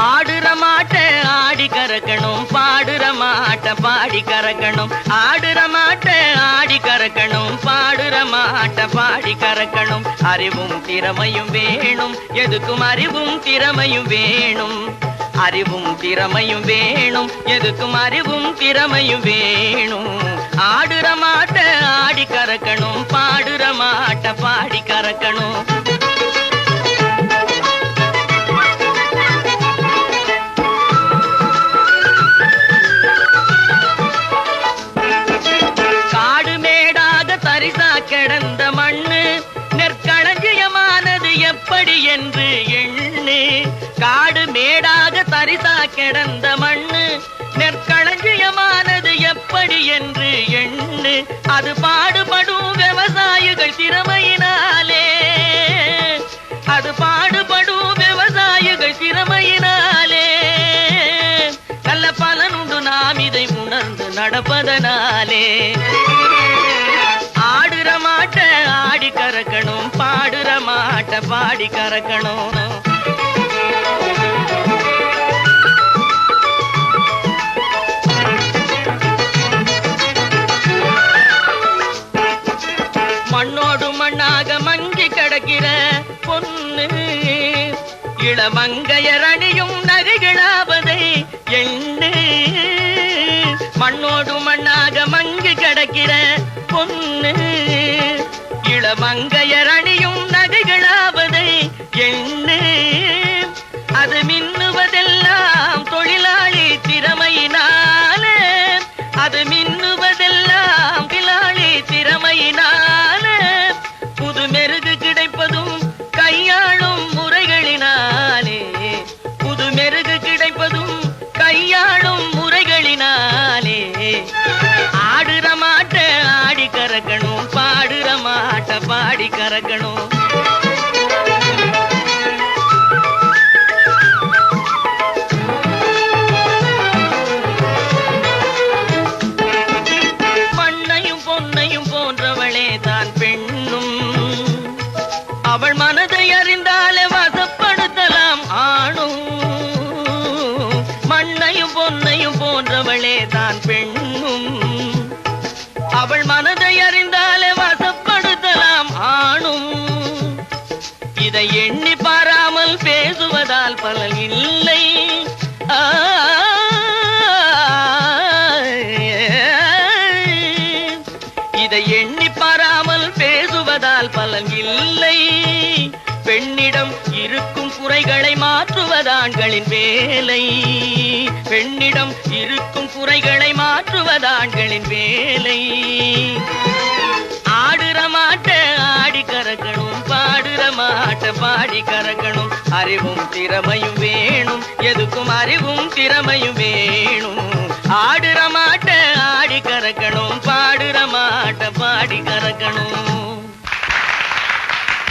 ஆடுற மாட்ட ஆடி கறக்கணும், பாடுற மாட்ட பாடி கறக்கணும். ஆடுற மாட்ட ஆடி கறக்கணும், பாடுற மாட்ட பாடி கறக்கணும். அறிவும் திறமையும் வேணும், எதுக்கும் அறிவும் திறமையும் வேணும். அறிவும் திறமையும் வேணும், எதுக்கும் அறிவும் திறமையும் வேணும். ஆடுற மாட்ட ஆடி கறக்கணும், பாடுற மாட்ட பாடி கறக்கணும். கிடந்த மண்ணு நெற்களஞ்சியமானது எப்படி என்று எண்ணு. காடு மேடாக தரிசா கிடந்த மண்ணு நெற்களஞ்சியமானது எப்படி என்று எண்ணு. அது பாடுபடும் விவசாயிகள் திறமையினாலே, அது பாடுபடும் விவசாயிகள் திறமையினாலே நல்ல பலனுண்டு. நாம் இதை உணர்ந்து நடப்பதனாலே ஆடுற மாட்ட ஆடி கறக்கணும், பாடுற மாட்ட பாடி கறக்கணும். மண்ணோடு மண்ணாக மங்கி கிடக்கிற பொண்ணு இளமங்கையர் அணியும் நகைகளாவதை எண்ணு. மண்ணோடு மண்ணாக மங்கி கிடக்கிற பொண்ணு இளமங்கையர் அணியும் நகைகளாவதை எண்ணு. அது மின்னுவதெல்லாம் தொழிலாளி திறமையினாலே, அது மின்னுவதெல்லாம் தொழிலாளி திறமையினாலே. புது மெருகு கிடைப்பதும் கையாளும் முறைகளினாலே, புது மெருகு கிடைப்பதும் கையாளும் முறைகளினாலே. ஆடுற மாட்ட ஆடி கறக்கணும், பாடுற மாட்ட பாடி கறக்கணும். மண்ணையும் பொன்னையும் போன்றவளே தான் பெண்ணும், அவள் மனதை அறிந்தாலே வசப்படுத்தலாம் ஆணும். மண்ணையும் பொன்னையும் போன்றவளே தான் பெண்ணும், அவள் மனதை அறிந்தாலே வசப்படுத்தலாம் ஆணும். இதை எண்ணி பாராமல் பேசுவதால் பலன் இல்லை. இதை எண்ணி பாராமல் பேசுவதால் பலன் இல்லை. பெண்ணிடம் இருக்கும் குறைகளை மாற்றுவதாண்களின் வேலை, பெண்ணிடம் இருக்கும் குறைகளை மாற்றுவதாண்களின் வேலை. ஆடுற மாட்ட ஆடி கறக்கணும், பாடுற மாட்ட பாடி கறக்கணும். அறிவும் திறமையும் வேணும், எதுக்கும் அறிவும் திறமையும் வேணும். ஆடுற மாட்ட ஆடி கறக்கணும், பாடுற மாட்ட பாடி கறக்கணும்.